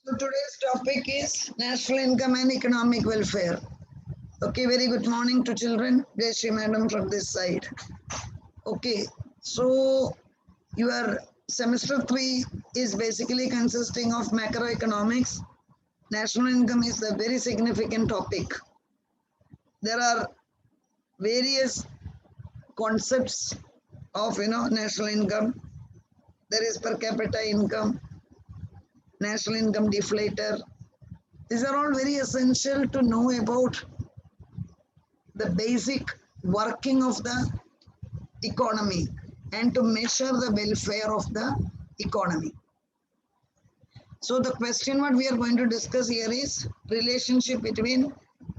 So today's topic is national income and economic welfare. Okay, very good morning to children. Jai Shri Madam from this side. Okay, so your semester 3 is basically consisting of macroeconomics. National income is a very significant topic. There are various concepts of national income. There is per capita income, national income deflator. These are all very essential to know about the basic working of the economy and to measure the welfare of the economy. So the question what we are going to discuss here is relationship between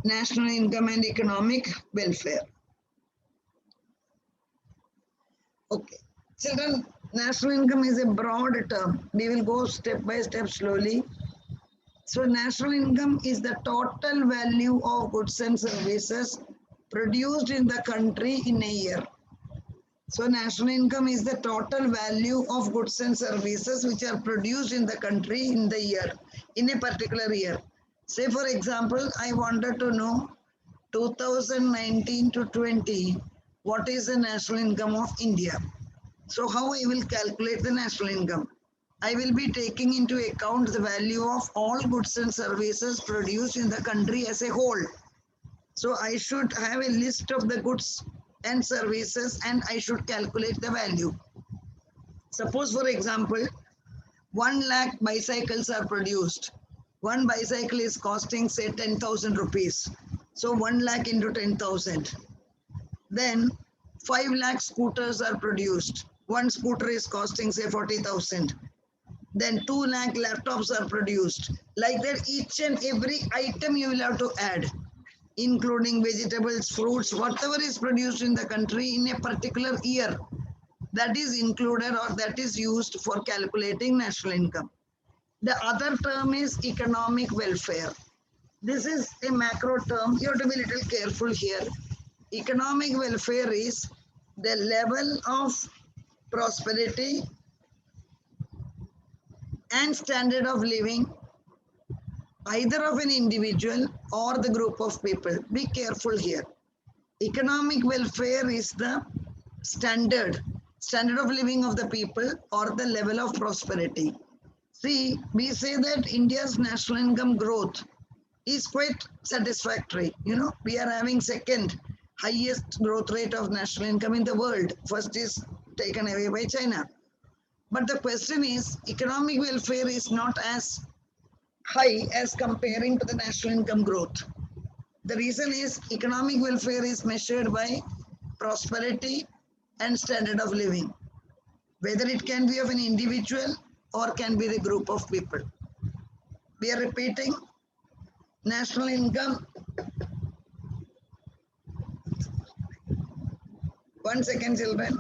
national income and economic welfare. Okay. Children, national income is a broad term. We will go step by step slowly. So national income is the total value of goods and services produced in the country in a year. So national income is the total value of goods and services which are produced in the country in the year, in a particular year. Say for example, I wanted to know 2019 to 20, what is the national income of India? So how I will calculate the national income? I will be taking into account the value of all goods and services produced in the country as a whole. So I should have a list of the goods and services and I should calculate the value. Suppose for example, 1 lakh bicycles are produced. One bicycle is costing say 10,000 rupees. So 1 lakh into 10,000. Then 5 lakh scooters are produced. One scooter is costing say 40,000. Then 2 lakh laptops are produced. Like that, each and every item you will have to add, including vegetables, fruits, whatever is produced in the country in a particular year, that is included or that is used for calculating national income. The other term is economic welfare. This is a macro term. You have to be a little careful here. Economic welfare is the level of prosperity and standard of living either of an individual or the group of people. Be careful here. Economic welfare is the standard of living of the people or the level of prosperity. See, we say that India's national income growth is quite satisfactory. We are having second highest growth rate of national income in the world. First is taken away by China. But the question is, economic welfare is not as high as comparing to the national income growth. The reason is economic welfare is measured by prosperity and standard of living, whether it can be of an individual or can be the group of people. We are repeating, national income. 1 second, children.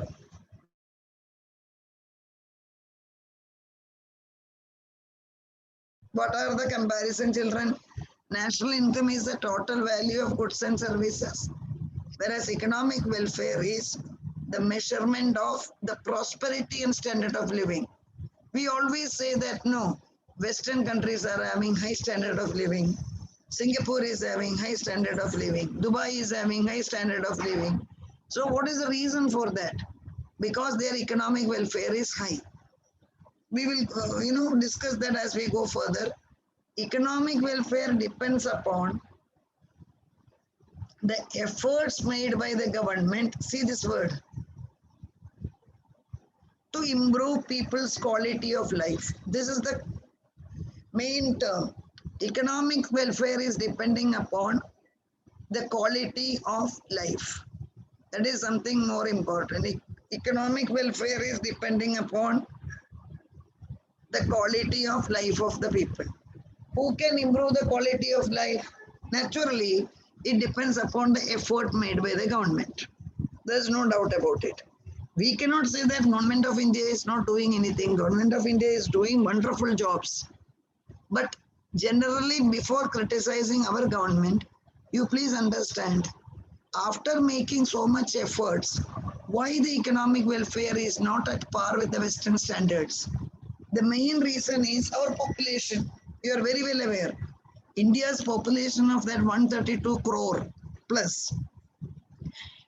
What are the comparison, children? National income is the total value of goods and services, whereas economic welfare is the measurement of the prosperity and standard of living. We always say that no, Western countries are having high standard of living. Singapore is having high standard of living. Dubai is having high standard of living. So what is the reason for that? Because their economic welfare is high. We will, discuss that as we go further. Economic welfare depends upon the efforts made by the government. See this word, to improve people's quality of life. This is the main term. Economic welfare is depending upon the quality of life. That is something more important. Economic welfare is depending upon the quality of life of the people. Who can improve the quality of life? Naturally, it depends upon the effort made by the government. There's no doubt about it. We cannot say that government of India is not doing anything. Government of India is doing wonderful jobs. But generally, before criticizing our government, you please understand, after making so much efforts, why the economic welfare is not at par with the Western standards? The main reason is our population. You are very well aware. India's population of that 132 crore plus,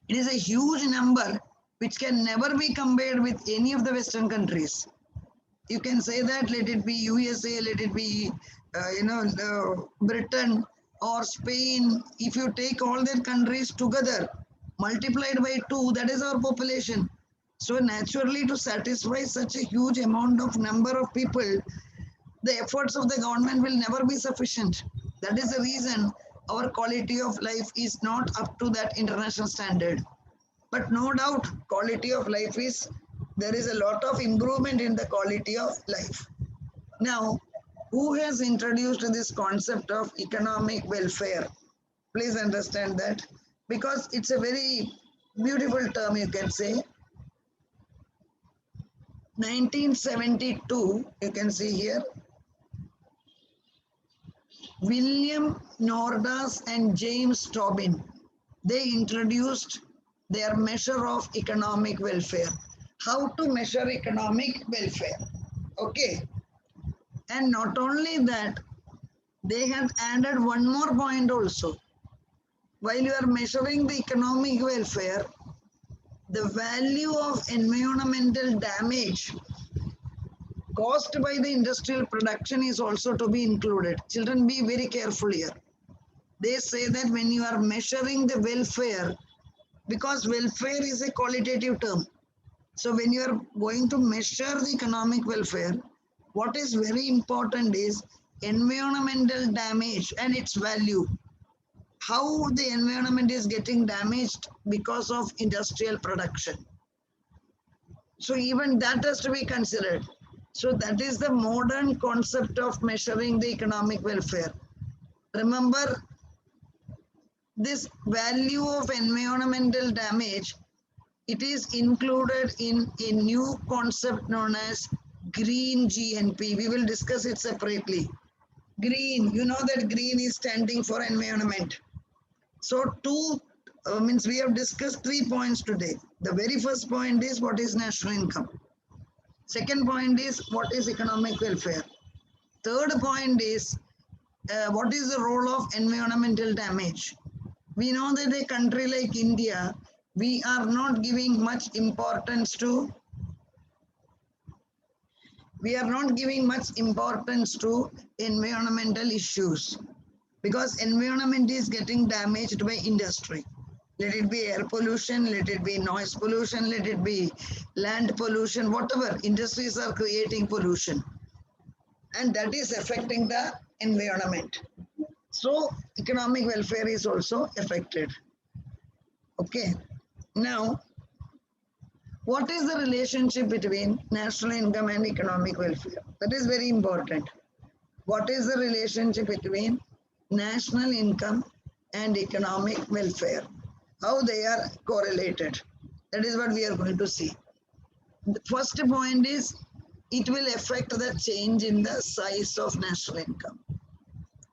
it is a huge number which can never be compared with any of the Western countries. You can say that, let it be USA, let it be, Britain or Spain. If you take all their countries together, multiplied by 2, that is our population. So naturally, to satisfy such a huge amount of number of people, the efforts of the government will never be sufficient. That is the reason our quality of life is not up to that international standard. But no doubt, quality of life is, there is a lot of improvement in the quality of life. Now, who has introduced this concept of economic welfare? Please understand that, because it's a very beautiful term, you can say. 1972, you can see here, William Nordas and James Tobin, they introduced their measure of economic welfare. How to measure economic welfare? Okay. And not only that, they had added one more point also. While you are measuring the economic welfare, the value of environmental damage caused by the industrial production is also to be included. Children, be very careful here. They say that when you are measuring the welfare, because welfare is a qualitative term. So when you are going to measure the economic welfare, what is very important is environmental damage and its value. How the environment is getting damaged because of industrial production. So even that has to be considered. So that is the modern concept of measuring the economic welfare. Remember, this value of environmental damage, it is included in a new concept known as green GNP. We will discuss it separately. Green, you know that green is standing for environment. So means we have discussed 3 points today. The very first point is what is national income. Second point is what is economic welfare. Third point is what is the role of environmental damage. We know that a country like India, we are not giving much importance to environmental issues, because environment is getting damaged by industry. Let it be air pollution, let it be noise pollution, let it be land pollution, whatever. Industries are creating pollution, and that is affecting the environment. So economic welfare is also affected. Okay. Now, what is the relationship between national income and economic welfare? That is very important. What is the relationship between national income and economic welfare? How they are correlated? That is what we are going to see. The first point is it will affect the change in the size of national income.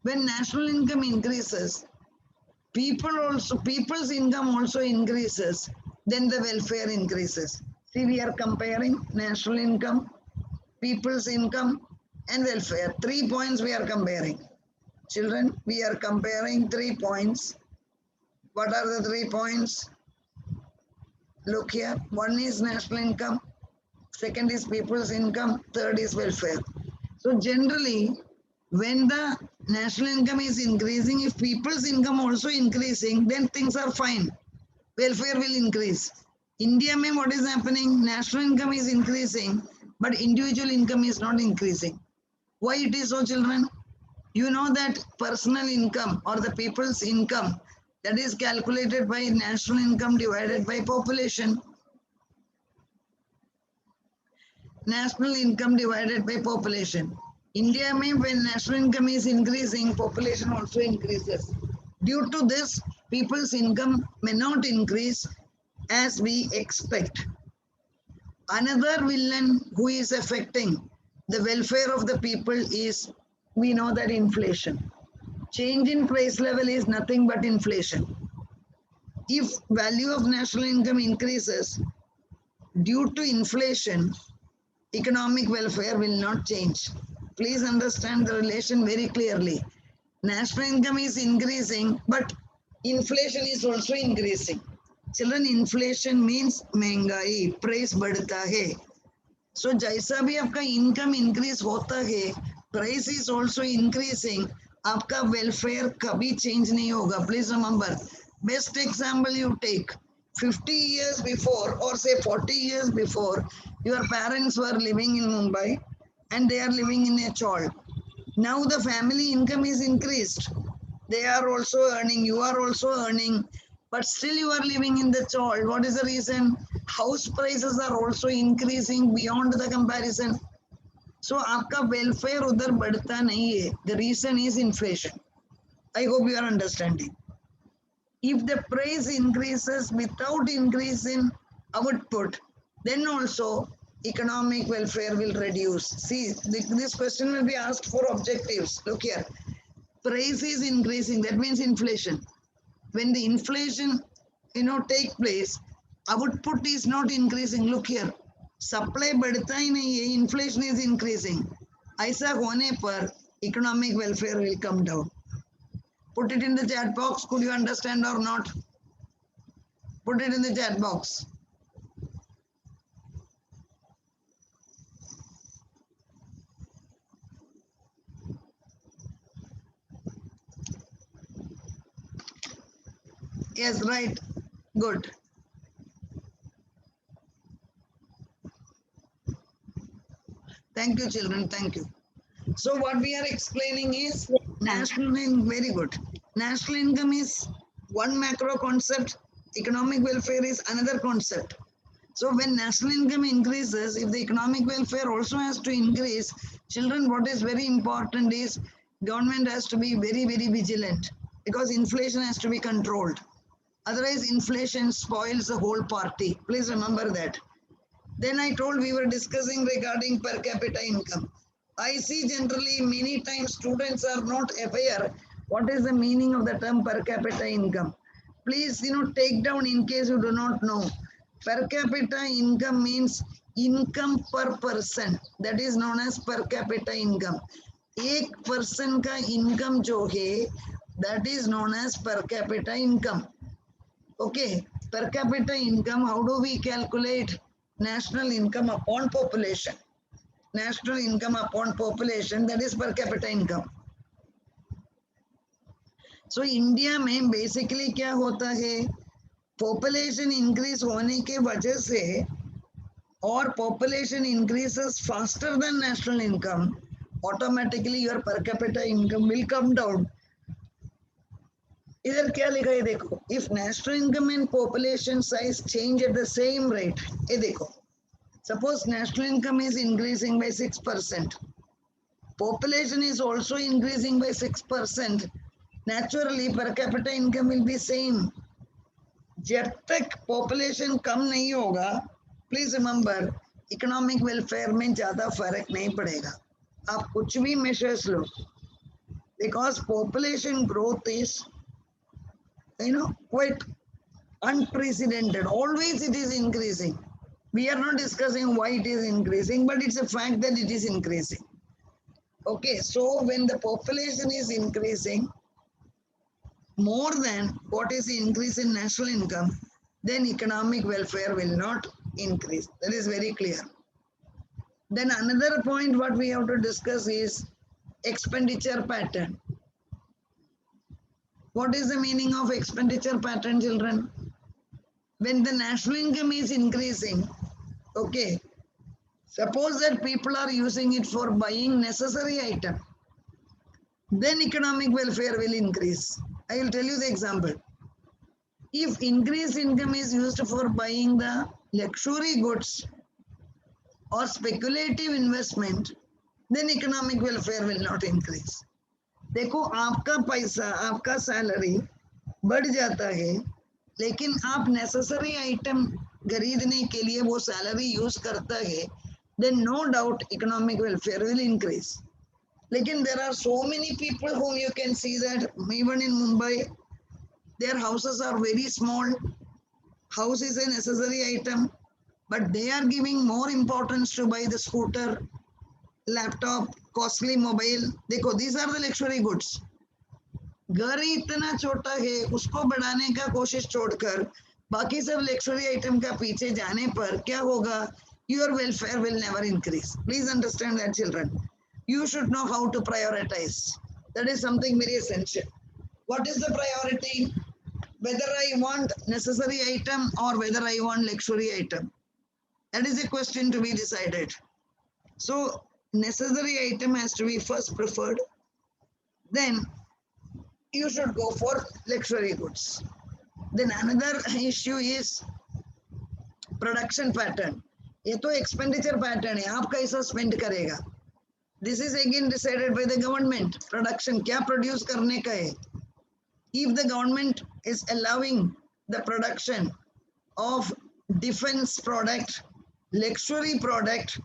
When national income increases, people's income also increases, then the welfare increases. See, we are comparing national income, people's income, and welfare. 3 points we are comparing. Children, we are comparing 3 points. What are the 3 points? Look here. One is national income, second is people's income, third is welfare. So generally, when the national income is increasing, if people's income also increasing, then things are fine. Welfare will increase. India, mein, what is happening? National income is increasing, but individual income is not increasing. Why it is so, children? You know that personal income or the people's income, that is calculated by national income divided by population. National income divided by population. India, mein, when national income is increasing, population also increases. Due to this, people's income may not increase as we expect. Another villain who is affecting the welfare of the people is, we know that inflation. Change in price level is nothing but inflation. If value of national income increases, due to inflation, economic welfare will not change. Please understand the relation very clearly. National income is increasing, but inflation is also increasing. Children, inflation means महंगाई, price बढ़ता है. So जैसा भी आपका income increase होता है, price is also increasing. आपका welfare कभी change नहीं होगा. Please remember. Best example you take. 50 years before, or say 40 years before, your parents were living in Mumbai and they are living in a chawl. Now the family income is increased. They are also earning, you are also earning, but still you are living in the chawl. What is the reason? House prices are also increasing beyond the comparison. So आपका welfare उधर बढ़ता नहीं है. The reason is inflation. I hope you are understanding. If the price increases without increase in output, then also economic welfare will reduce. See, this question will be asked for objectives. Look here. Price is increasing, that means inflation. When the inflation take place, output is not increasing. Look here, supply बढ़ता ही नहीं है, inflation is increasing. ऐसा होने पर economic welfare will come down. Put it in the chat box. Could you understand or not? Put it in the chat box. Yes, right. Good. Thank you, children. Thank you. So what we are explaining is national income. Very good. National income is one macro concept. Economic welfare is another concept. So when national income increases, if the economic welfare also has to increase, children, what is very important is government has to be very, very vigilant because inflation has to be controlled. Otherwise, inflation spoils the whole party. Please remember that. Then I told we were discussing regarding per capita income. I see generally many times students are not aware what is the meaning of the term per capita income. Please, take down in case you do not know. Per capita income means income per person. That is known as per capita income. एक person का income जो है, that is known as per capita income. Okay, per capita income, how do we calculate? National income upon population. National income upon population, that is per capita income. So India में basically क्या होता है? Population increase होने के वजह से और population increases faster than national income, automatically your per capita income will come down. इधर क्या लिखा है देखो, if national income and population size change at the same rate, ये देखो, suppose national income is increasing by 6%, population is also increasing by 6%, naturally per capita income will be same. जब तक population कम नहीं होगा, please remember, economic welfare में ज़्यादा फर्क नहीं पड़ेगा. आप कुछ भी measures low, because population growth is quite unprecedented. Always it is increasing. We are not discussing why it is increasing, but it's a fact that it is increasing. Okay, so when the population is increasing more than what is the increase in national income, then economic welfare will not increase. That is very clear. Then another point what we have to discuss is expenditure pattern. What is the meaning of expenditure pattern, children? When the national income is increasing, okay, suppose that people are using it for buying necessary item, then economic welfare will increase. I will tell you the example. If increased income is used for buying the luxury goods or speculative investment, then economic welfare will not increase. देखो आपका पैसा, आपका salary बढ़ जाता है, लेकिन आप necessary item खरीदने के लिए वो सैलरी यूज करता है, then no doubt economic welfare will increase. लेकिन there are so many people whom you can see that even in Mumbai, their houses are very small. House is a necessary item, but they are giving more importance to buy the scooter, laptop, costly mobile, देखो these are the luxury goods. घर ही इतना छोटा है, उसको बढ़ाने का कोशिश छोड़कर बाकी सब लग्जरी आइटम का पीछे जाने पर क्या होगा? Your welfare will never increase. Please understand that, children. You should know how to prioritize. That is something very essential. What is the priority? Whether I want necessary item or whether I want luxury item. That is a question to be decided. So necessary item has to be first preferred. Then you should go for luxury goods. Then another issue is production pattern. ये तो expenditure pattern है, आप कैसा spend करेगा? This is again decided by the government. Production क्या produce करने का है? If the government is allowing the production of defense product, luxury product,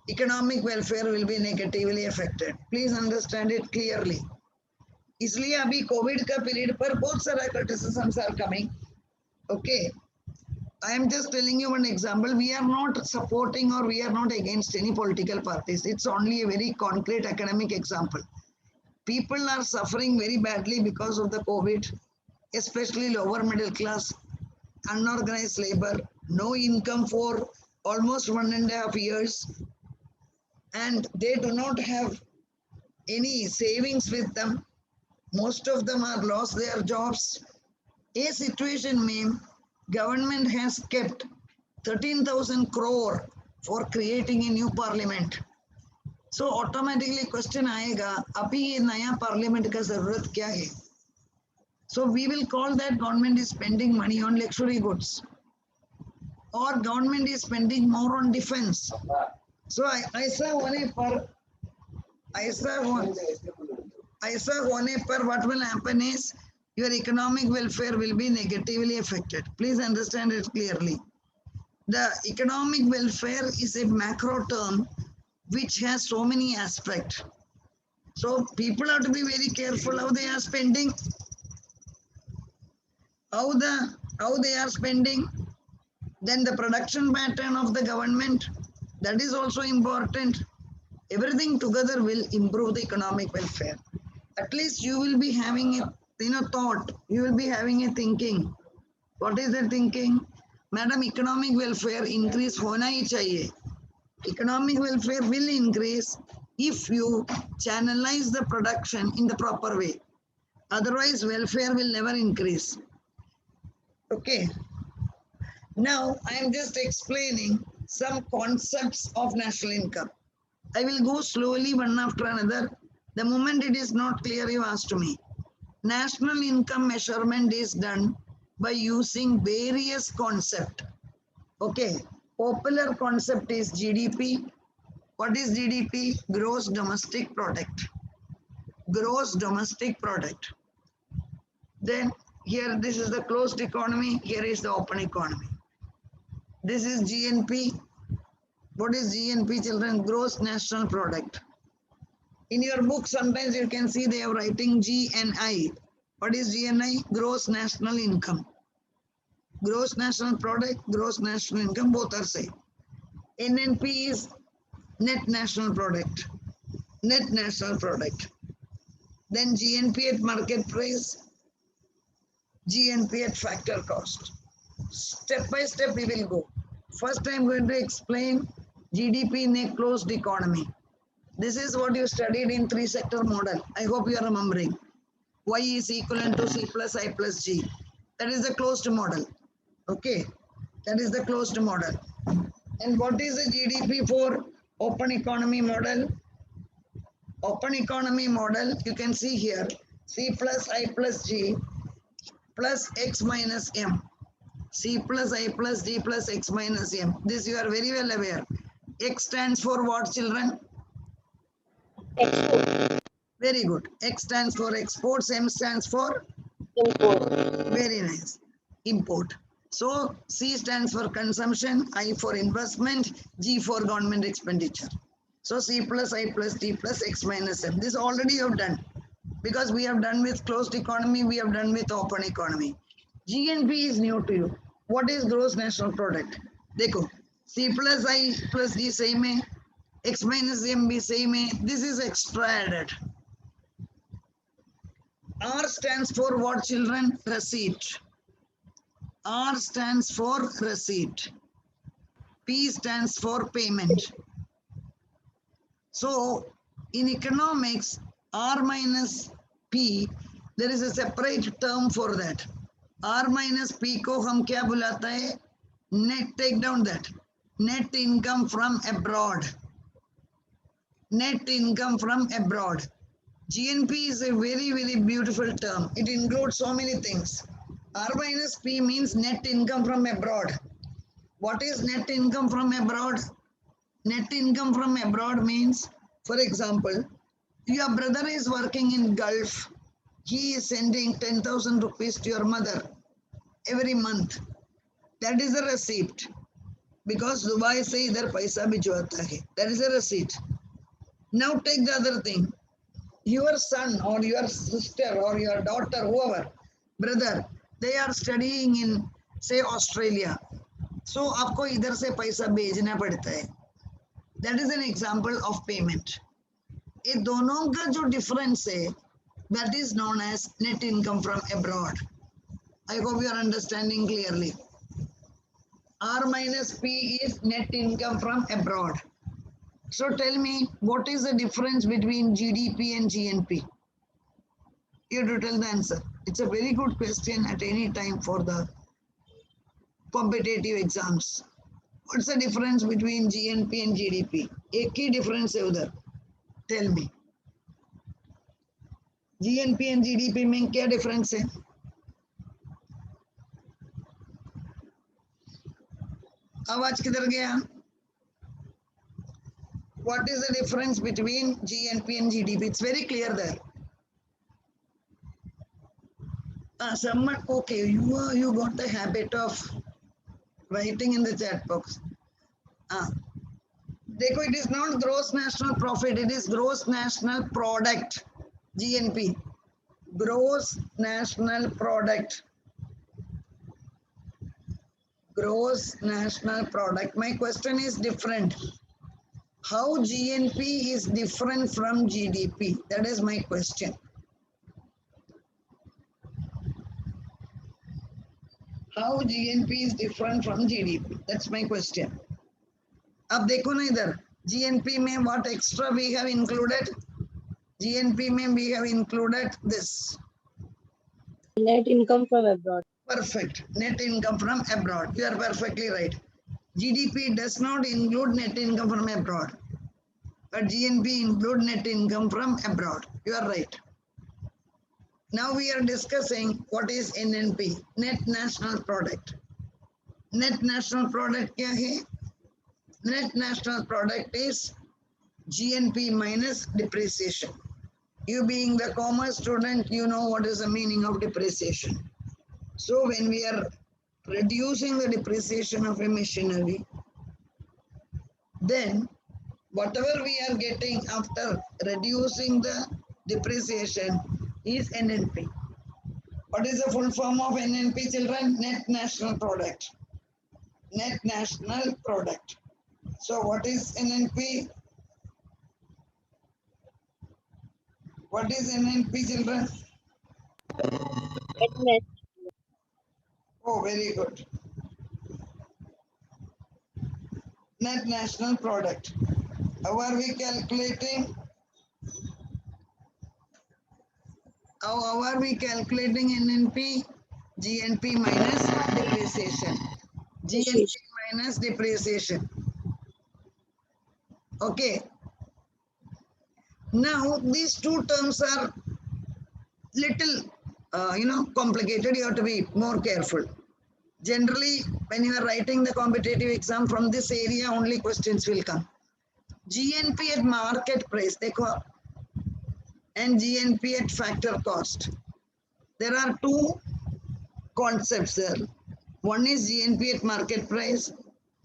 economic welfare will be negatively affected. Please understand it clearly. इसलिए अभी Covid का period पर बहुत सारा criticisms are coming. Okay, I am just telling you one example. We are not supporting or we are not against any political parties. It's only a very concrete academic example. People are suffering very badly because of the COVID, especially lower middle class, unorganized labor, no income for almost 1.5 years, and they do not have any savings with them. Most of them are lost their jobs. A situation mean government has kept 13,000 crore for creating a new parliament. So automatically question आएगा, अभी ये नया parliament का जरूरत क्या है? So we will call that government is spending money on luxury goods, or government is spending more on defense. So ऐसा होने पर what will happen is your economic welfare will be negatively affected. Please understand it clearly. The economic welfare is a macro term which has so many aspects. So people have to be very careful how they are spending, how they are spending. Then the production pattern of the government, that is also important. Everything together will improve the economic welfare. At least you will be having a thought, you will be having a thinking. What is the thinking? Madam, economic welfare increase होना ही चाहिए. Economic welfare will increase if you channelize the production in the proper way. Otherwise, welfare will never increase. Okay. Now, I am just explaining some concepts of national income. I will go slowly one after another. The moment it is not clear, you ask to me. National income measurement is done by using various concepts. Okay, popular concept is GDP. What is GDP? Gross domestic product. Gross domestic product. Then here, this is the closed economy. Here is the open economy. This is GNP. What is GNP, children? Gross national product. In your book, sometimes you can see they are writing GNI. What is GNI? Gross national income. Gross national product, gross national income, both are same. NNP is net national product. Net national product. Then GNP at market price, GNP at factor cost. Step by step we will go. First I am going to explain GDP in a closed economy. This is what you studied in 3-sector model. I hope you are remembering. Y is equivalent to C plus I plus G. That is the closed model. Okay, that is the closed model. And what is the GDP for open economy model? Open economy model, you can see here, C plus I plus G plus X minus M. C plus I plus G plus X minus M. This you are very well aware. X stands for what, children? Export. Very good. X stands for exports, M stands for? Import. Very nice. Import. So C stands for consumption, I for investment, G for government expenditure. So C plus I plus D plus X minus M. This already you have done. Because we have done with closed economy, we have done with open economy. GNP is new to you. What is gross national product? देखो, C plus I plus D same है. X minus MB same hai. This is extra added. R stands for what, children? Receipt. R stands for receipt. P stands for payment. So in economics, R minus P, there is a separate term for that. R minus P को हम क्या बुलाता है? Net, take down that. Net income from abroad. Net income from abroad. GNP is a very, very beautiful term. It includes so many things. R minus P means net income from abroad. What is net income from abroad? Net income from abroad means, for example, your brother is working in Gulf. He is sending 10,000 rupees to your mother every month. That is a receipt. Because Dubai se idhar paisa bhijwata hai. That is a receipt. Now take the other thing. Your son or your sister or your daughter, whoever, brother, they are studying in, say, Australia. So आपको इधर से पैसा भेजना पड़ता है. That is an example of payment. ये दोनों का जो difference है, that is known as net income from abroad. I hope you are understanding clearly. R minus P is net income from abroad. So tell me, what is the difference between GDP and GNP? You have to tell the answer. It's a very good question at any time for the competitive exams. What's the difference between GNP and GDP? एक ही difference है उधर. Tell me. GNP and GDP में क्या difference है? आवाज किधर गया? What is the difference between GNP and GDP? It's very clear there. Someone, okay, you got the habit of writing in the chat box. देखो, it is not gross national profit, it is gross national product. GNP, gross national product. Gross national product. My question is different. How GNP is different from GDP? That is my question. How GNP is different from GDP? That's my question. अब देखो ना इधर, GNP में what extra we have included? GNP में we have included this. Net income from abroad. Perfect. Net income from abroad. You are perfectly right. GDP does not include net income from abroad, but GNP include net income from abroad. You are right. Now we are discussing what is NNP, Net National Product. Net National Product क्या है? Net National Product is GNP minus depreciation. You being the commerce student, you know what is the meaning of depreciation. So when we are reducing the depreciation of a machinery, then whatever we are getting after reducing the depreciation is NNP. What is the full form of NNP, children? Net National Product. Net National Product. So what is NNP? What is NNP, children? Net. Oh, very good. Net National Product. How are we calculating? How are we calculating NNP? GNP minus depreciation. GNP minus depreciation. Okay. Now these two terms are little, complicated. You have to be more careful. Generally, when you are writing the competitive exam, from this area only questions will come. GNP at market price, dekho, and GNP at factor cost. There are two concepts there. One is GNP at market price,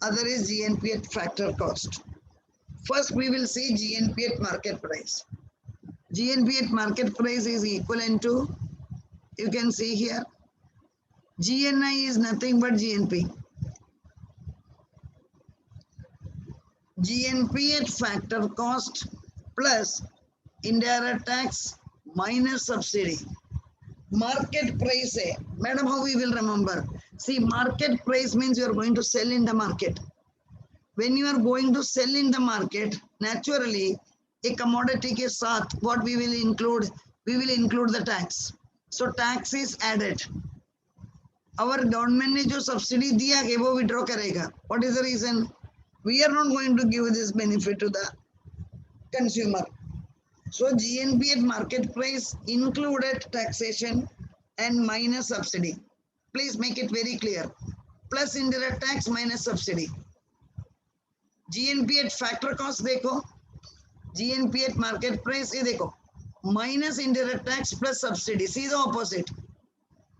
other is GNP at factor cost. First, we will see GNP at market price. GNP at market price is equivalent to, you can see here, GNI is nothing but GNP. GNP at factor cost plus indirect tax minus subsidy. Market price, madam, how we will remember? See, market price means you are going to sell in the market. When you are going to sell in the market, naturally, a commodity ke saath, what we will include? We will include the tax. So tax is added. Our government ने जो subsidy दिया है वो withdraw करेगा. What is the reason? We are not going to give this benefit to the consumer. So GNP at market price included taxation and minus subsidy. Please make it very clear. Plus indirect tax minus subsidy. GNP at factor cost देखो, GNP at market price ये देखो, minus indirect tax plus subsidy. See the opposite.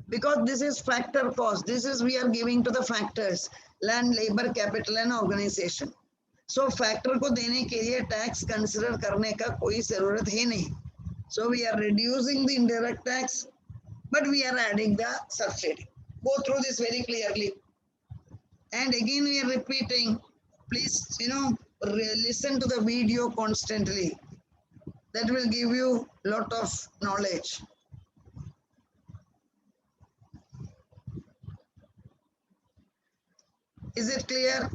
Because this is factor cost. This is we are giving to the factors, land, labor, capital and organization. So factor को देने के लिए tax consider करने का कोई जरूरत है नहीं. So we are reducing the indirect tax, but we are adding the subsidy. Go through this very clearly. And again we are repeating, please, listen to the video constantly. That will give you lot of knowledge. Is it clear?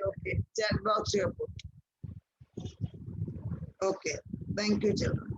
Okay, chat box you have put. Okay, thank you, children.